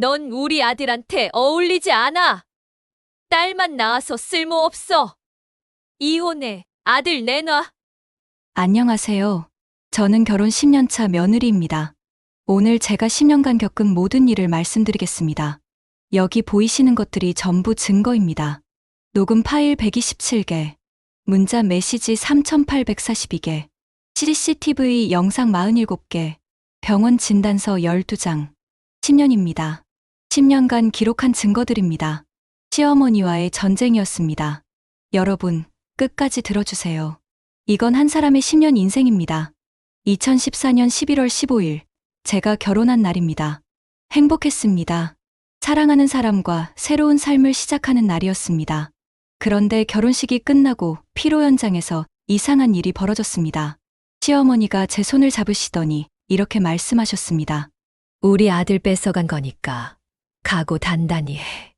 넌 우리 아들한테 어울리지 않아. 딸만 낳아서 쓸모없어. 이혼해. 아들 내놔. 안녕하세요. 저는 결혼 10년 차 며느리입니다. 오늘 제가 10년간 겪은 모든 일을 말씀드리겠습니다. 여기 보이시는 것들이 전부 증거입니다. 녹음 파일 127개, 문자 메시지 3842개, CCTV 영상 47개, 병원 진단서 12장. 10년입니다. 10년간 기록한 증거들입니다. 시어머니와의 전쟁이었습니다. 여러분, 끝까지 들어주세요. 이건 한 사람의 10년 인생입니다. 2014년 11월 15일, 제가 결혼한 날입니다. 행복했습니다. 사랑하는 사람과 새로운 삶을 시작하는 날이었습니다. 그런데 결혼식이 끝나고 피로 현장에서 이상한 일이 벌어졌습니다. 시어머니가 제 손을 잡으시더니 이렇게 말씀하셨습니다. 우리 아들 뺏어간 거니까 각오 단단히 해.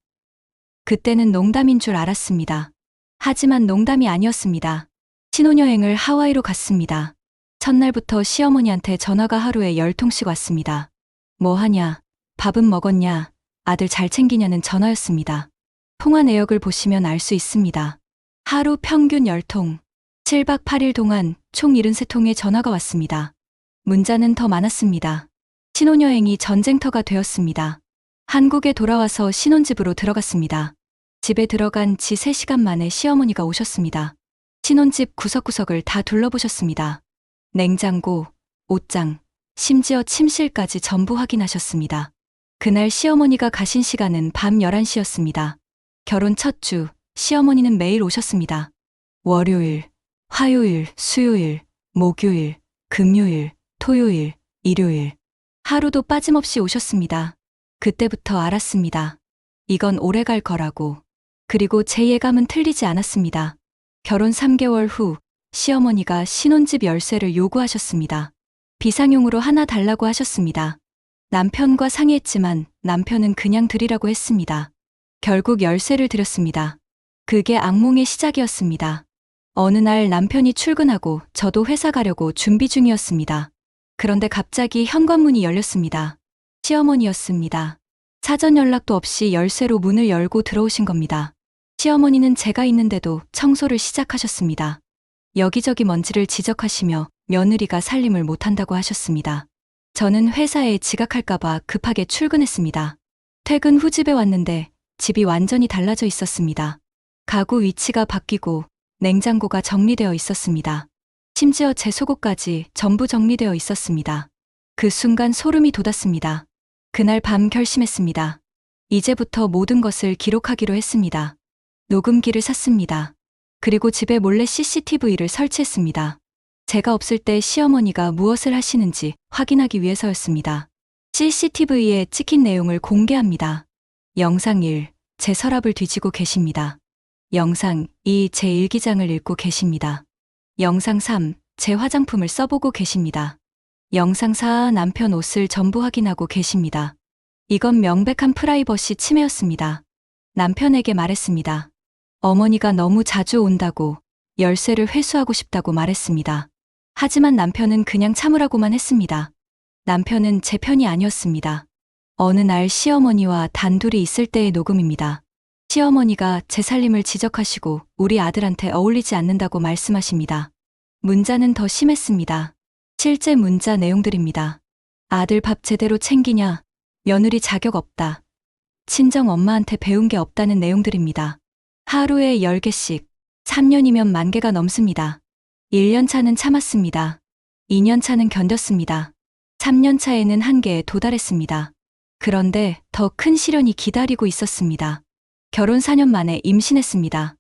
그때는 농담인 줄 알았습니다. 하지만 농담이 아니었습니다. 신혼여행을 하와이로 갔습니다. 첫날부터 시어머니한테 전화가 하루에 10통씩 왔습니다. 뭐 하냐? 밥은 먹었냐? 아들 잘 챙기냐는 전화였습니다. 통화 내역을 보시면 알 수 있습니다. 하루 평균 10통, 7박 8일 동안 총 73통의 전화가 왔습니다. 문자는 더 많았습니다. 신혼여행이 전쟁터가 되었습니다. 한국에 돌아와서 신혼집으로 들어갔습니다. 집에 들어간 지 3시간 만에 시어머니가 오셨습니다. 신혼집 구석구석을 다 둘러보셨습니다. 냉장고, 옷장, 심지어 침실까지 전부 확인하셨습니다. 그날 시어머니가 가신 시간은 밤 11시였습니다. 결혼 첫 주, 시어머니는 매일 오셨습니다. 월요일, 화요일, 수요일, 목요일, 금요일, 토요일, 일요일. 하루도 빠짐없이 오셨습니다. 그때부터 알았습니다. 이건 오래 갈 거라고. 그리고 제 예감은 틀리지 않았습니다. 결혼 3개월 후 시어머니가 신혼집 열쇠를 요구하셨습니다. 비상용으로 하나 달라고 하셨습니다. 남편과 상의했지만 남편은 그냥 드리라고 했습니다. 결국 열쇠를 드렸습니다. 그게 악몽의 시작이었습니다. 어느 날 남편이 출근하고 저도 회사 가려고 준비 중이었습니다. 그런데 갑자기 현관문이 열렸습니다. 시어머니였습니다. 사전 연락도 없이 열쇠로 문을 열고 들어오신 겁니다. 시어머니는 제가 있는데도 청소를 시작하셨습니다. 여기저기 먼지를 지적하시며 며느리가 살림을 못한다고 하셨습니다. 저는 회사에 지각할까봐 급하게 출근했습니다. 퇴근 후 집에 왔는데 집이 완전히 달라져 있었습니다. 가구 위치가 바뀌고 냉장고가 정리되어 있었습니다. 심지어 제 속옷까지 전부 정리되어 있었습니다. 그 순간 소름이 돋았습니다. 그날 밤 결심했습니다. 이제부터 모든 것을 기록하기로 했습니다. 녹음기를 샀습니다. 그리고 집에 몰래 CCTV를 설치했습니다. 제가 없을 때 시어머니가 무엇을 하시는지 확인하기 위해서였습니다. CCTV에 찍힌 내용을 공개합니다. 영상 1, 제 서랍을 뒤지고 계십니다. 영상 2, 제 일기장을 읽고 계십니다. 영상 3, 제 화장품을 써보고 계십니다. 영상 4, 남편 옷을 전부 확인하고 계십니다. 이건 명백한 프라이버시 침해였습니다. 남편에게 말했습니다. 어머니가 너무 자주 온다고 열쇠를 회수하고 싶다고 말했습니다. 하지만 남편은 그냥 참으라고만 했습니다. 남편은 제 편이 아니었습니다. 어느 날 시어머니와 단둘이 있을 때의 녹음입니다. 시어머니가 제 살림을 지적하시고 우리 아들한테 어울리지 않는다고 말씀하십니다. 문자는 더 심했습니다. 실제 문자 내용들입니다. 아들 밥 제대로 챙기냐? 며느리 자격 없다. 친정 엄마한테 배운 게 없다는 내용들입니다. 하루에 10개씩, 3년이면 10,000개가 넘습니다. 1년 차는 참았습니다. 2년 차는 견뎠습니다. 3년 차에는 1개에 도달했습니다. 그런데 더 큰 시련이 기다리고 있었습니다. 결혼 4년 만에 임신했습니다.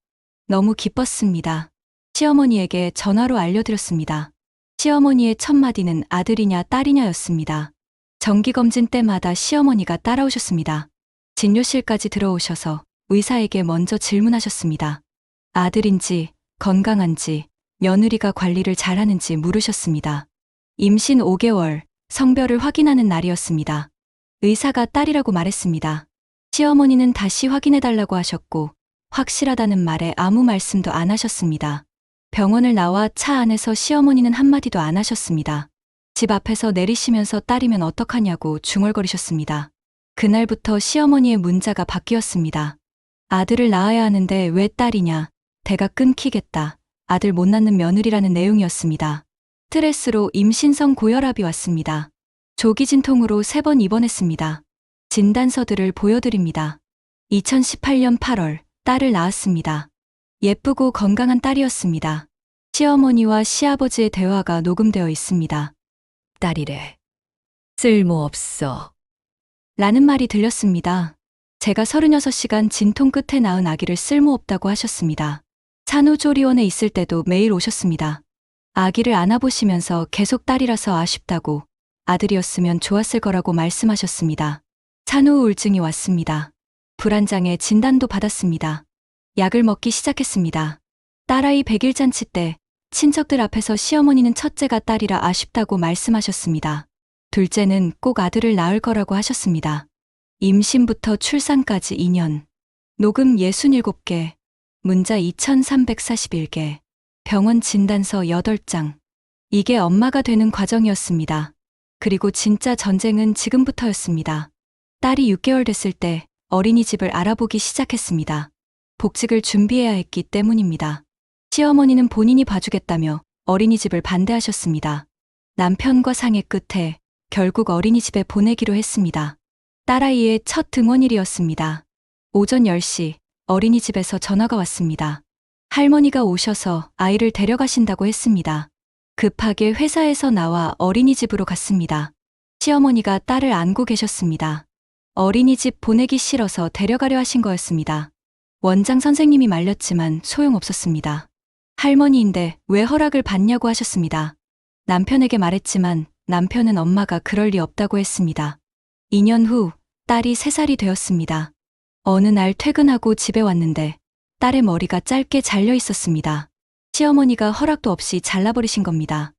너무 기뻤습니다. 시어머니에게 전화로 알려드렸습니다. 시어머니의 첫 마디는 아들이냐 딸이냐였습니다. 정기검진 때마다 시어머니가 따라오셨습니다. 진료실까지 들어오셔서 의사에게 먼저 질문하셨습니다. 아들인지, 건강한지, 며느리가 관리를 잘하는지 물으셨습니다. 임신 5개월, 성별을 확인하는 날이었습니다. 의사가 딸이라고 말했습니다. 시어머니는 다시 확인해달라고 하셨고 확실하다는 말에 아무 말씀도 안 하셨습니다. 병원을 나와 차 안에서 시어머니는 한마디도 안 하셨습니다. 집 앞에서 내리시면서 딸이면 어떡하냐고 중얼거리셨습니다. 그날부터 시어머니의 문자가 바뀌었습니다. 아들을 낳아야 하는데 왜 딸이냐? 대가 끊기겠다. 아들 못 낳는 며느리라는 내용이었습니다. 스트레스로 임신성 고혈압이 왔습니다. 조기 진통으로 3번 입원했습니다. 진단서들을 보여드립니다. 2018년 8월 딸을 낳았습니다. 예쁘고 건강한 딸이었습니다. 시어머니와 시아버지의 대화가 녹음되어 있습니다. 딸이래. 쓸모없어. 라는 말이 들렸습니다. 제가 36시간 진통 끝에 낳은 아기를 쓸모없다고 하셨습니다. 산후조리원에 있을 때도 매일 오셨습니다. 아기를 안아보시면서 계속 딸이라서 아쉽다고, 아들이었으면 좋았을 거라고 말씀하셨습니다. 산후 우울증이 왔습니다. 불안장애 진단도 받았습니다. 약을 먹기 시작했습니다. 딸아이 100일 잔치 때 친척들 앞에서 시어머니는 첫째가 딸이라 아쉽다고 말씀하셨습니다. 둘째는 꼭 아들을 낳을 거라고 하셨습니다. 임신부터 출산까지 2년. 녹음 67개, 문자 2341개, 병원 진단서 8장. 이게 엄마가 되는 과정이었습니다. 그리고 진짜 전쟁은 지금부터였습니다. 딸이 6개월 됐을 때 어린이집을 알아보기 시작했습니다. 복직을 준비해야 했기 때문입니다. 시어머니는 본인이 봐주겠다며 어린이집을 반대하셨습니다. 남편과 상의 끝에 결국 어린이집에 보내기로 했습니다. 딸아이의 첫 등원일이었습니다. 오전 10시 어린이집에서 전화가 왔습니다. 할머니가 오셔서 아이를 데려가신다고 했습니다. 급하게 회사에서 나와 어린이집으로 갔습니다. 시어머니가 딸을 안고 계셨습니다. 어린이집 보내기 싫어서 데려가려 하신 거였습니다. 원장 선생님이 말렸지만 소용없었습니다. 할머니인데 왜 허락을 받냐고 하셨습니다. 남편에게 말했지만 남편은 엄마가 그럴 리 없다고 했습니다. 2년 후 딸이 3살이 되었습니다. 어느 날 퇴근하고 집에 왔는데 딸의 머리가 짧게 잘려 있었습니다. 시어머니가 허락도 없이 잘라버리신 겁니다.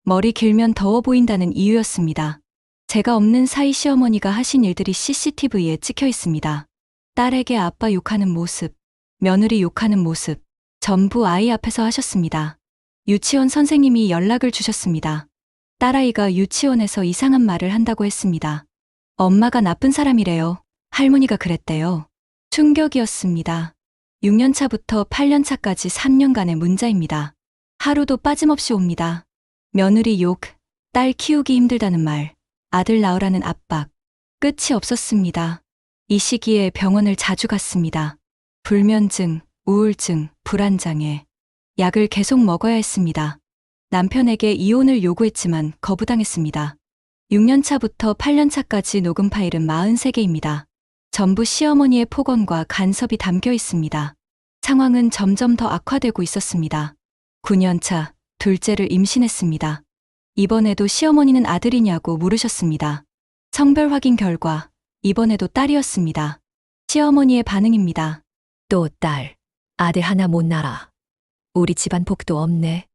머리 길면 더워 보인다는 이유였습니다. 제가 없는 사이 시어머니가 하신 일들이 CCTV에 찍혀 있습니다. 딸에게 아빠 욕하는 모습, 며느리 욕하는 모습, 전부 아이 앞에서 하셨습니다. 유치원 선생님이 연락을 주셨습니다. 딸아이가 유치원에서 이상한 말을 한다고 했습니다. 엄마가 나쁜 사람이래요. 할머니가 그랬대요. 충격이었습니다. 6년 차부터 8년 차까지 3년간의 문자입니다. 하루도 빠짐없이 옵니다. 며느리 욕, 딸 키우기 힘들다는 말, 아들 낳으라는 압박. 끝이 없었습니다. 이 시기에 병원을 자주 갔습니다. 불면증, 우울증, 불안장애. 약을 계속 먹어야 했습니다. 남편에게 이혼을 요구했지만 거부당했습니다. 6년 차부터 8년 차까지 녹음 파일은 43개입니다. 전부 시어머니의 폭언과 간섭이 담겨 있습니다. 상황은 점점 더 악화되고 있었습니다. 9년 차, 둘째를 임신했습니다. 이번에도 시어머니는 아들이냐고 물으셨습니다. 성별 확인 결과, 이번에도 딸이었습니다. 시어머니의 반응입니다. 또 딸. 아들 하나 못 낳아. 우리 집안 복도 없네.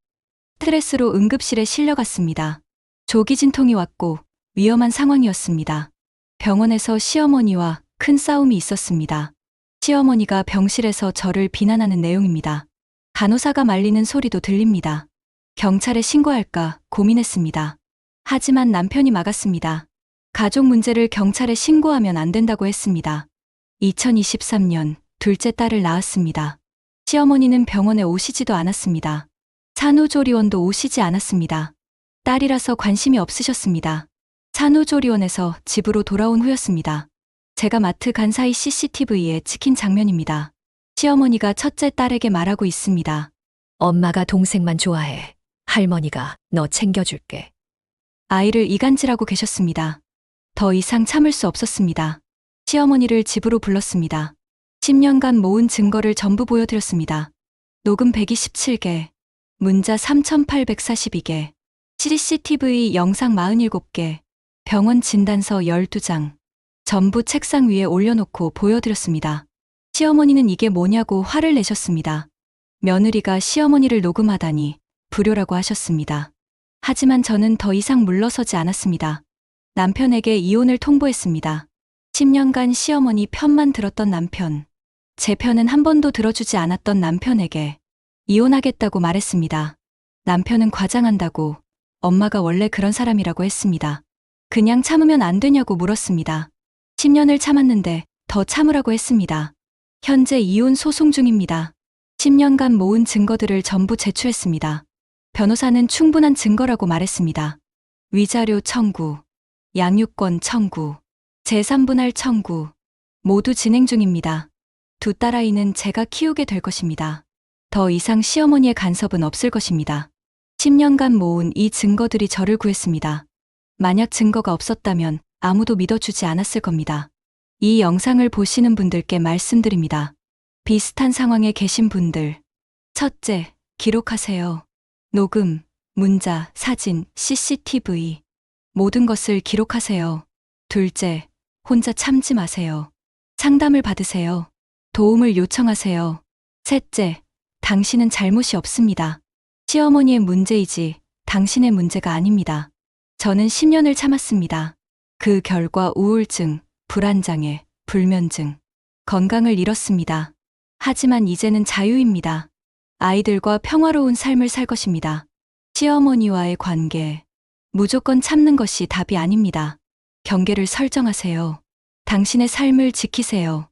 스트레스로 응급실에 실려갔습니다. 조기 진통이 왔고 위험한 상황이었습니다. 병원에서 시어머니와 큰 싸움이 있었습니다. 시어머니가 병실에서 저를 비난하는 내용입니다. 간호사가 말리는 소리도 들립니다. 경찰에 신고할까 고민했습니다. 하지만 남편이 막았습니다. 가족 문제를 경찰에 신고하면 안 된다고 했습니다. 2023년 둘째 딸을 낳았습니다. 시어머니는 병원에 오시지도 않았습니다. 산후조리원도 오시지 않았습니다. 딸이라서 관심이 없으셨습니다. 산후조리원에서 집으로 돌아온 후였습니다. 제가 마트 간 사이 CCTV에 찍힌 장면입니다. 시어머니가 첫째 딸에게 말하고 있습니다. 엄마가 동생만 좋아해. 할머니가 너 챙겨줄게. 아이를 이간질하고 계셨습니다. 더 이상 참을 수 없었습니다. 시어머니를 집으로 불렀습니다. 10년간 모은 증거를 전부 보여드렸습니다. 녹음 127개, 문자 3,842개, CCTV 영상 47개, 병원 진단서 12장, 전부 책상 위에 올려놓고 보여드렸습니다. 시어머니는 이게 뭐냐고 화를 내셨습니다. 며느리가 시어머니를 녹음하다니 불효라고 하셨습니다. 하지만 저는 더 이상 물러서지 않았습니다. 남편에게 이혼을 통보했습니다. 10년간 시어머니 편만 들었던 남편, 제 편은 한 번도 들어주지 않았던 남편에게 이혼하겠다고 말했습니다. 남편은 과장한다고, 엄마가 원래 그런 사람이라고 했습니다. 그냥 참으면 안 되냐고 물었습니다. 10년을 참았는데 더 참으라고 했습니다. 현재 이혼 소송 중입니다. 10년간 모은 증거들을 전부 제출했습니다. 변호사는 충분한 증거라고 말했습니다. 위자료 청구, 양육권 청구, 재산분할 청구, 모두 진행 중입니다. 두 딸아이는 제가 키우게 될 것입니다. 더 이상 시어머니의 간섭은 없을 것입니다. 10년간 모은 이 증거들이 저를 구했습니다. 만약 증거가 없었다면 아무도 믿어주지 않았을 겁니다. 이 영상을 보시는 분들께 말씀드립니다. 비슷한 상황에 계신 분들. 첫째, 기록하세요. 녹음, 문자, 사진, CCTV. 모든 것을 기록하세요. 둘째, 혼자 참지 마세요. 상담을 받으세요. 도움을 요청하세요. 셋째, 당신은 잘못이 없습니다. 시어머니의 문제이지 당신의 문제가 아닙니다. 저는 10년을 참았습니다. 그 결과 우울증, 불안장애, 불면증, 건강을 잃었습니다. 하지만 이제는 자유입니다. 아이들과 평화로운 삶을 살 것입니다. 시어머니와의 관계, 무조건 참는 것이 답이 아닙니다. 경계를 설정하세요. 당신의 삶을 지키세요.